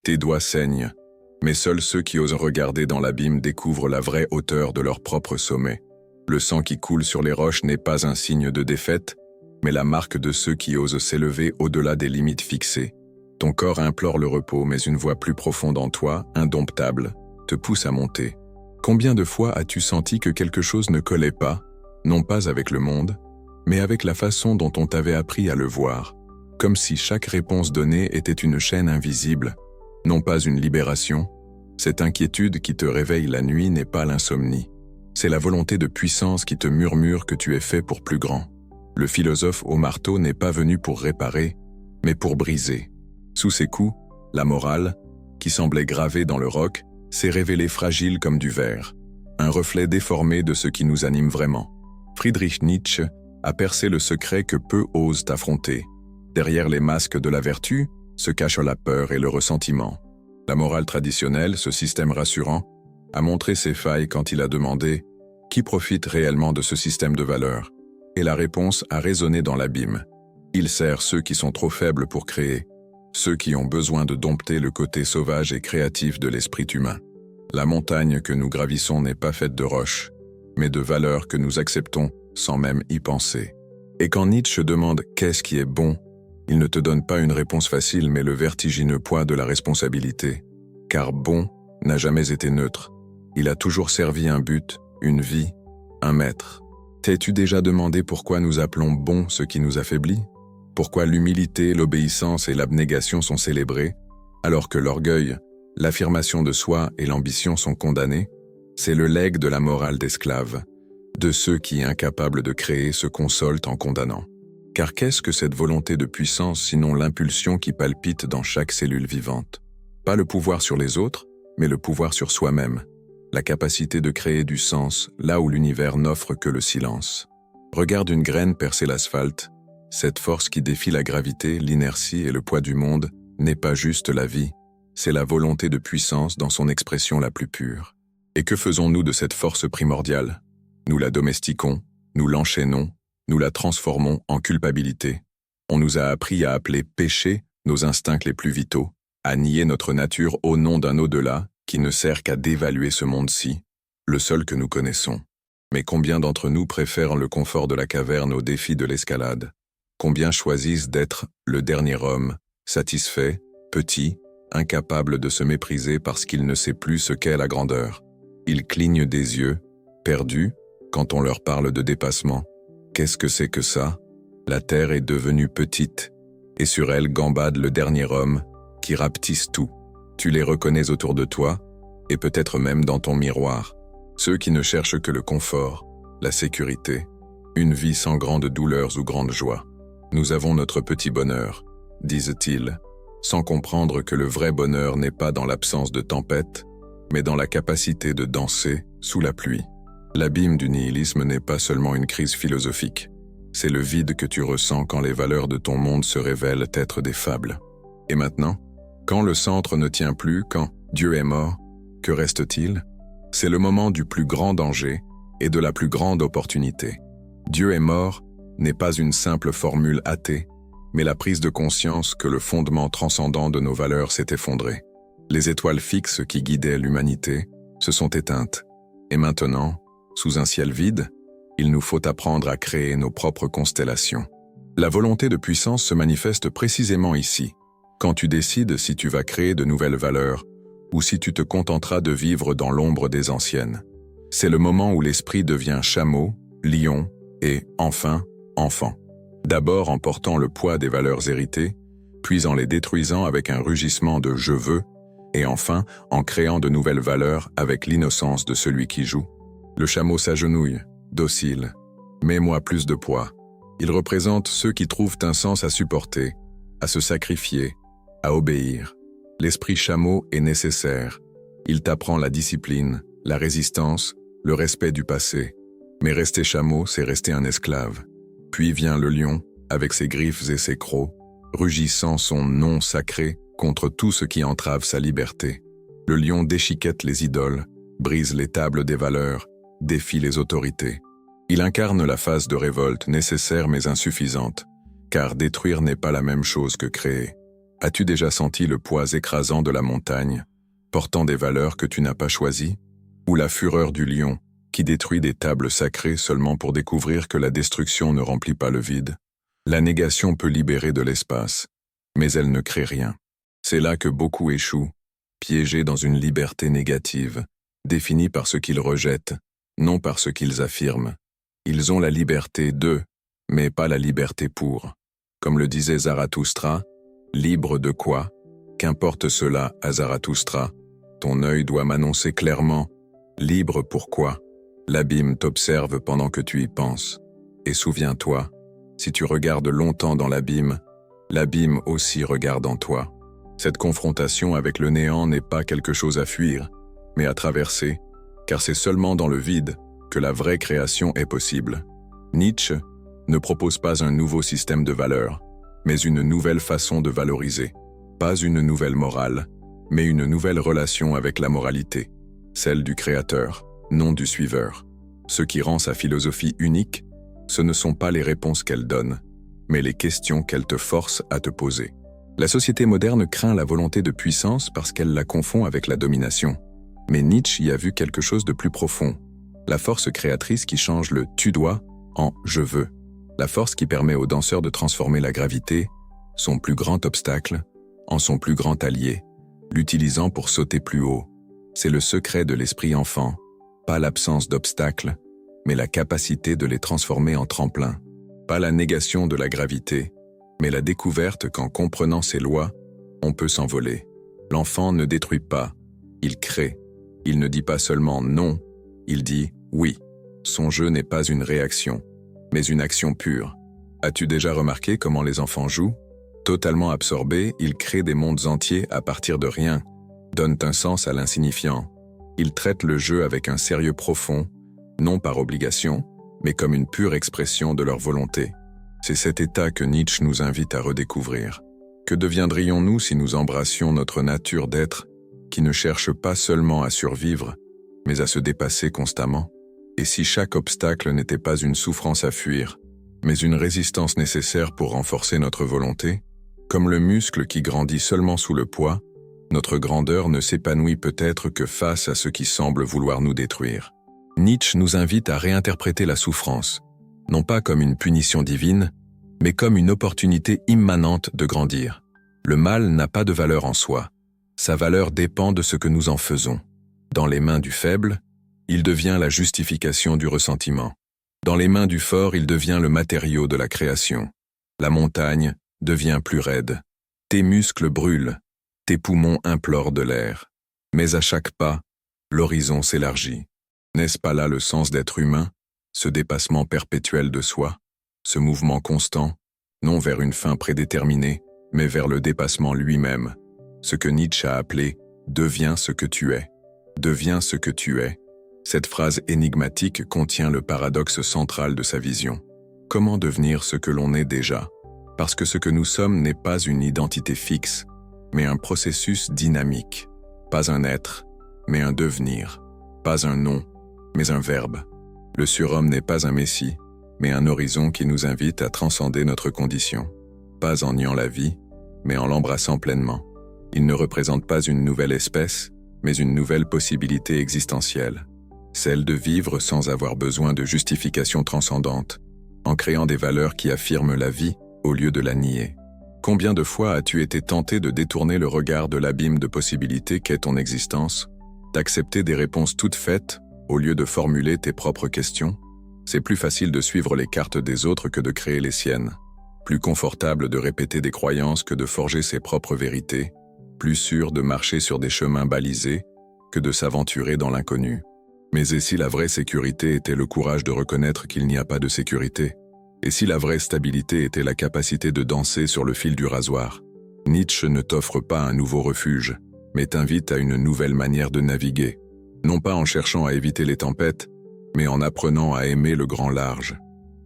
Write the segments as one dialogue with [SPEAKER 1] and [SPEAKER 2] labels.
[SPEAKER 1] Tes doigts saignent, mais seuls ceux qui osent regarder dans l'abîme découvrent la vraie hauteur de leur propre sommet. Le sang qui coule sur les roches n'est pas un signe de défaite, mais la marque de ceux qui osent s'élever au-delà des limites fixées. Ton corps implore le repos, mais une voix plus profonde en toi, indomptable, te pousse à monter. Combien de fois as-tu senti que quelque chose ne collait pas, non pas avec le monde, mais avec la façon dont on t'avait appris à le voir, comme si chaque réponse donnée était une chaîne invisible, non pas une libération? Cette inquiétude qui te réveille la nuit n'est pas l'insomnie. C'est la volonté de puissance qui te murmure que tu es fait pour plus grand. Le philosophe au marteau n'est pas venu pour réparer, mais pour briser. Sous ses coups, la morale, qui semblait gravée dans le roc, s'est révélée fragile comme du verre, un reflet déformé de ce qui nous anime vraiment. Friedrich Nietzsche a percé le secret que peu osent affronter. Derrière les masques de la vertu se cachent la peur et le ressentiment. La morale traditionnelle, ce système rassurant, a montré ses failles quand il a demandé « Qui profite réellement de ce système de valeurs ?» Et la réponse a résonné dans l'abîme. Il sert ceux qui sont trop faibles pour créer, ceux qui ont besoin de dompter le côté sauvage et créatif de l'esprit humain. La montagne que nous gravissons n'est pas faite de roches, mais de valeurs que nous acceptons sans même y penser. Et quand Nietzsche demande « Qu'est-ce qui est bon ?», il ne te donne pas une réponse facile, mais le vertigineux poids de la responsabilité. Car bon n'a jamais été neutre. Il a toujours servi un but, une vie, un maître. T'es-tu déjà demandé pourquoi nous appelons bon ce qui nous affaiblit? Pourquoi l'humilité, l'obéissance et l'abnégation sont célébrées, alors que l'orgueil, l'affirmation de soi et l'ambition sont condamnés? C'est le legs de la morale d'esclave, de ceux qui, incapables de créer, se consolent en condamnant. Car qu'est-ce que cette volonté de puissance sinon l'impulsion qui palpite dans chaque cellule vivante? Pas le pouvoir sur les autres, mais le pouvoir sur soi-même. La capacité de créer du sens là où l'univers n'offre que le silence. Regarde une graine percer l'asphalte. Cette force qui défie la gravité, l'inertie et le poids du monde n'est pas juste la vie, c'est la volonté de puissance dans son expression la plus pure. Et que faisons-nous de cette force primordiale? Nous la domestiquons, nous l'enchaînons, nous la transformons en culpabilité. On nous a appris à appeler péché nos instincts les plus vitaux, à nier notre nature au nom d'un au-delà qui ne sert qu'à dévaluer ce monde-ci, le seul que nous connaissons. Mais combien d'entre nous préfèrent le confort de la caverne au défi de l'escalade? Combien choisissent d'être le dernier homme, satisfait, petit, incapable de se mépriser parce qu'il ne sait plus ce qu'est la grandeur? Ils clignent des yeux, perdus, quand on leur parle de dépassement. Qu'est-ce que c'est que ça? La terre est devenue petite, et sur elle gambade le dernier homme qui rapetisse tout. Tu les reconnais autour de toi, et peut-être même dans ton miroir. Ceux qui ne cherchent que le confort, la sécurité, une vie sans grandes douleurs ou grandes joies. Nous avons notre petit bonheur, disent-ils, sans comprendre que le vrai bonheur n'est pas dans l'absence de tempête, mais dans la capacité de danser sous la pluie. L'abîme du nihilisme n'est pas seulement une crise philosophique, c'est le vide que tu ressens quand les valeurs de ton monde se révèlent être des fables. Et maintenant, quand le centre ne tient plus, quand Dieu est mort, que reste-t-il? C'est le moment du plus grand danger et de la plus grande opportunité. Dieu est mort n'est pas une simple formule athée, mais la prise de conscience que le fondement transcendant de nos valeurs s'est effondré. Les étoiles fixes qui guidaient l'humanité se sont éteintes. Et maintenant, sous un ciel vide, il nous faut apprendre à créer nos propres constellations. La volonté de puissance se manifeste précisément ici, quand tu décides si tu vas créer de nouvelles valeurs ou si tu te contenteras de vivre dans l'ombre des anciennes. C'est le moment où l'esprit devient chameau, lion et, enfin, enfant. D'abord en portant le poids des valeurs héritées, puis en les détruisant avec un rugissement de « je veux », et enfin en créant de nouvelles valeurs avec l'innocence de celui qui joue. Le chameau s'agenouille, docile. « Mets-moi plus de poids ». Il représente ceux qui trouvent un sens à supporter, à se sacrifier, à obéir. L'esprit chameau est nécessaire. Il t'apprend la discipline, la résistance, le respect du passé. Mais rester chameau, c'est rester un esclave. Puis vient le lion, avec ses griffes et ses crocs, rugissant son nom sacré contre tout ce qui entrave sa liberté. Le lion déchiquette les idoles, brise les tables des valeurs, défie les autorités. Il incarne la phase de révolte nécessaire mais insuffisante, car détruire n'est pas la même chose que créer. As-tu déjà senti le poids écrasant de la montagne, portant des valeurs que tu n'as pas choisies? Ou la fureur du lion, qui détruit des tables sacrées seulement pour découvrir que la destruction ne remplit pas le vide? La négation peut libérer de l'espace, mais elle ne crée rien. C'est là que beaucoup échouent, piégés dans une liberté négative, définie par ce qu'ils rejettent, non par ce qu'ils affirment. Ils ont la liberté de, mais pas la liberté pour. Comme le disait Zarathustra, « Libre de quoi? Qu'importe cela à Zarathustra, ton œil doit m'annoncer clairement. Libre pourquoi? L'abîme t'observe pendant que tu y penses. Et souviens-toi, si tu regardes longtemps dans l'abîme aussi regarde en toi. » Cette confrontation avec le néant n'est pas quelque chose à fuir, mais à traverser, car c'est seulement dans le vide que la vraie création est possible. Nietzsche ne propose pas un nouveau système de valeurs, mais une nouvelle façon de valoriser. Pas une nouvelle morale, mais une nouvelle relation avec la moralité, celle du créateur, non du suiveur. Ce qui rend sa philosophie unique, ce ne sont pas les réponses qu'elle donne, mais les questions qu'elle te force à te poser. La société moderne craint la volonté de puissance parce qu'elle la confond avec la domination. Mais Nietzsche y a vu quelque chose de plus profond. La force créatrice qui change le « tu dois » en « je veux ». La force qui permet aux danseurs de transformer la gravité, son plus grand obstacle, en son plus grand allié, l'utilisant pour sauter plus haut. C'est le secret de l'esprit enfant, pas l'absence d'obstacles, mais la capacité de les transformer en tremplin. Pas la négation de la gravité, mais la découverte qu'en comprenant ses lois, on peut s'envoler. L'enfant ne détruit pas, il crée. Il ne dit pas seulement non, il dit oui. Son jeu n'est pas une réaction, mais une action pure. As-tu déjà remarqué comment les enfants jouent? Totalement absorbés, ils créent des mondes entiers à partir de rien, donnent un sens à l'insignifiant. Ils traitent le jeu avec un sérieux profond, non par obligation, mais comme une pure expression de leur volonté. C'est cet état que Nietzsche nous invite à redécouvrir. Que deviendrions-nous si nous embrassions notre nature d'être, qui ne cherche pas seulement à survivre, mais à se dépasser constamment? Et si chaque obstacle n'était pas une souffrance à fuir, mais une résistance nécessaire pour renforcer notre volonté? Comme le muscle qui grandit seulement sous le poids, notre grandeur ne s'épanouit peut-être que face à ce qui semble vouloir nous détruire. Nietzsche nous invite à réinterpréter la souffrance, non pas comme une punition divine, mais comme une opportunité immanente de grandir. Le mal n'a pas de valeur en soi. Sa valeur dépend de ce que nous en faisons. Dans les mains du faible, il devient la justification du ressentiment. Dans les mains du fort, il devient le matériau de la création. La montagne devient plus raide. Tes muscles brûlent, tes poumons implorent de l'air. Mais à chaque pas, l'horizon s'élargit. N'est-ce pas là le sens d'être humain, ce dépassement perpétuel de soi, ce mouvement constant, non vers une fin prédéterminée, mais vers le dépassement lui-même, ce que Nietzsche a appelé « deviens ce que tu es ». Deviens ce que tu es. Cette phrase énigmatique contient le paradoxe central de sa vision. Comment devenir ce que l'on est déjà? Parce que ce que nous sommes n'est pas une identité fixe, mais un processus dynamique. Pas un être, mais un devenir. Pas un nom, mais un verbe. Le surhomme n'est pas un messie, mais un horizon qui nous invite à transcender notre condition. Pas en niant la vie, mais en l'embrassant pleinement. Il ne représente pas une nouvelle espèce, mais une nouvelle possibilité existentielle. Celle de vivre sans avoir besoin de justification transcendante, en créant des valeurs qui affirment la vie au lieu de la nier. Combien de fois as-tu été tenté de détourner le regard de l'abîme de possibilités qu'est ton existence, d'accepter des réponses toutes faites au lieu de formuler tes propres questions? C'est plus facile de suivre les cartes des autres que de créer les siennes. Plus confortable de répéter des croyances que de forger ses propres vérités. Plus sûr de marcher sur des chemins balisés que de s'aventurer dans l'inconnu. Mais et si la vraie sécurité était le courage de reconnaître qu'il n'y a pas de sécurité? Et si la vraie stabilité était la capacité de danser sur le fil du rasoir? Nietzsche ne t'offre pas un nouveau refuge, mais t'invite à une nouvelle manière de naviguer. Non pas en cherchant à éviter les tempêtes, mais en apprenant à aimer le grand large.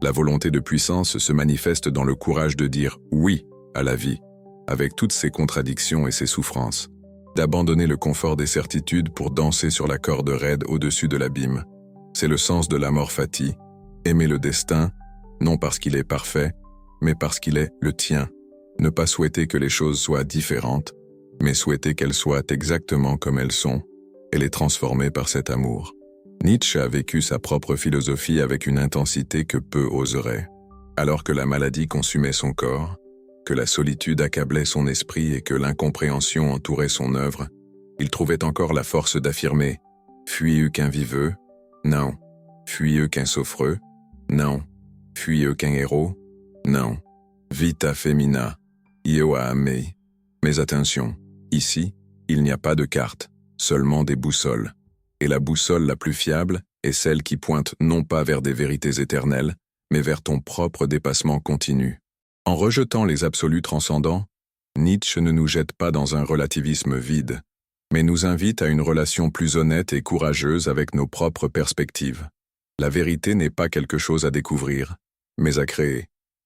[SPEAKER 1] La volonté de puissance se manifeste dans le courage de dire « oui » à la vie, avec toutes ses contradictions et ses souffrances, d'abandonner le confort des certitudes pour danser sur la corde raide au-dessus de l'abîme. C'est le sens de l'amor fati, aimer le destin, non parce qu'il est parfait, mais parce qu'il est le tien. Ne pas souhaiter que les choses soient différentes, mais souhaiter qu'elles soient exactement comme elles sont, et les transformer par cet amour. Nietzsche a vécu sa propre philosophie avec une intensité que peu oseraient. Alors que la maladie consumait son corps, que la solitude accablait son esprit et que l'incompréhension entourait son œuvre, il trouvait encore la force d'affirmer « Fui-eu qu'un viveux, non. Fui-eu qu'un souffreux, non. Fui-eu qu'un héros, non. Vita femina, io a amei. » Mais attention, ici, il n'y a pas de carte, seulement des boussoles. Et la boussole la plus fiable est celle qui pointe non pas vers des vérités éternelles, mais vers ton propre dépassement continu. En rejetant les absolus transcendants, Nietzsche ne nous jette pas dans un relativisme vide, mais nous invite à une relation plus honnête et courageuse avec nos propres perspectives. La vérité n'est pas quelque chose à découvrir, mais à créer.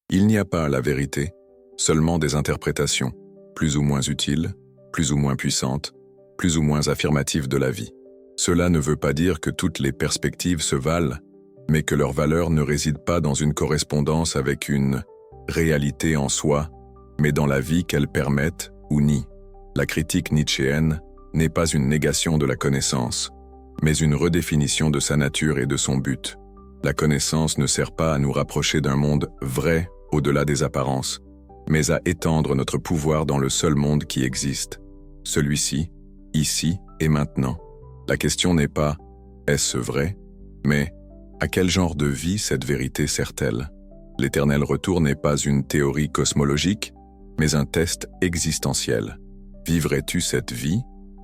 [SPEAKER 1] Il n'y a pas la vérité, seulement des interprétations, plus ou moins utiles, plus ou moins puissantes, plus ou moins affirmatives de la vie. Cela ne veut pas dire que toutes les perspectives se valent, mais que leur valeur ne réside pas dans une correspondance avec une réalité en soi, mais dans la vie qu'elles permettent ou nient. La critique nietzschéenne n'est pas une négation de la connaissance, mais une redéfinition de sa nature et de son but. La connaissance ne sert pas à nous rapprocher d'un monde vrai au-delà des apparences, mais à étendre notre pouvoir dans le seul monde qui existe. Celui-ci, ici et maintenant. La question n'est pas « est-ce vrai ?», mais « à quel genre de vie cette vérité sert-elle ?» L'éternel retour n'est pas une théorie cosmologique, mais un test existentiel. Vivrais-tu cette vie,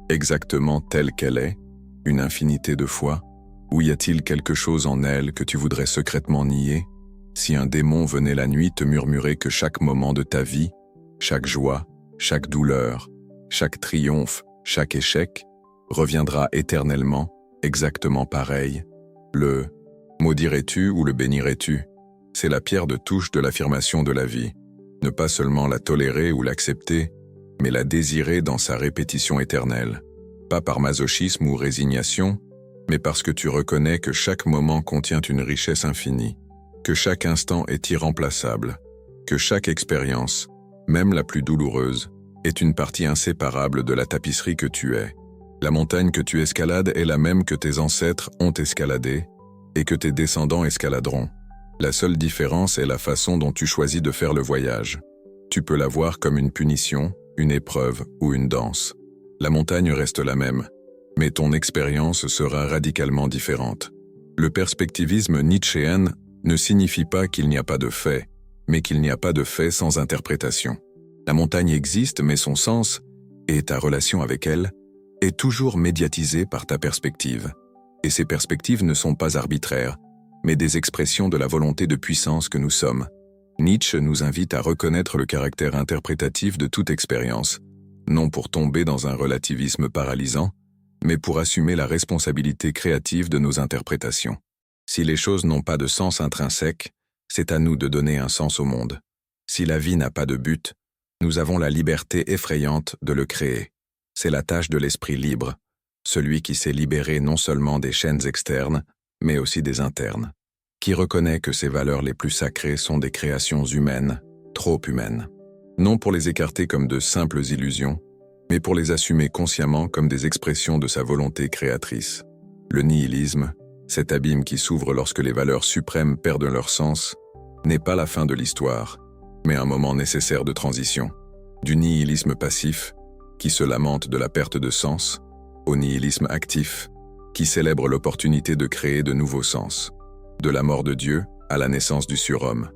[SPEAKER 1] exactement telle qu'elle est, une infinité de fois, ou y a-t-il quelque chose en elle que tu voudrais secrètement nier? Si un démon venait la nuit te murmurer que chaque moment de ta vie, chaque joie, chaque douleur, chaque triomphe, chaque échec, reviendra éternellement, exactement pareil, le « maudirais-tu ou le bénirais-tu » c'est la pierre de touche de l'affirmation de la vie. Ne pas seulement la tolérer ou l'accepter, mais la désirer dans sa répétition éternelle. Pas par masochisme ou résignation, mais parce que tu reconnais que chaque moment contient une richesse infinie, que chaque instant est irremplaçable, que chaque expérience, même la plus douloureuse, est une partie inséparable de la tapisserie que tu es. La montagne que tu escalades est la même que tes ancêtres ont escaladée et que tes descendants escaladeront. La seule différence est la façon dont tu choisis de faire le voyage. Tu peux la voir comme une punition, une épreuve ou une danse. La montagne reste la même, mais ton expérience sera radicalement différente. Le perspectivisme nietzschéen ne signifie pas qu'il n'y a pas de fait, mais qu'il n'y a pas de fait sans interprétation. La montagne existe, mais son sens, et ta relation avec elle, est toujours médiatisée par ta perspective. Et ces perspectives ne sont pas arbitraires, mais des expressions de la volonté de puissance que nous sommes. Nietzsche nous invite à reconnaître le caractère interprétatif de toute expérience, non pour tomber dans un relativisme paralysant, mais pour assumer la responsabilité créative de nos interprétations. Si les choses n'ont pas de sens intrinsèque, c'est à nous de donner un sens au monde. Si la vie n'a pas de but, nous avons la liberté effrayante de le créer. C'est la tâche de l'esprit libre, celui qui s'est libéré non seulement des chaînes externes, mais aussi des internes, qui reconnaît que ses valeurs les plus sacrées sont des créations humaines, trop humaines. Non pour les écarter comme de simples illusions, mais pour les assumer consciemment comme des expressions de sa volonté créatrice. Le nihilisme, cet abîme qui s'ouvre lorsque les valeurs suprêmes perdent leur sens, n'est pas la fin de l'histoire, mais un moment nécessaire de transition. Du nihilisme passif, qui se lamente de la perte de sens, au nihilisme actif, qui célèbre l'opportunité de créer de nouveaux sens. De la mort de Dieu à la naissance du surhomme.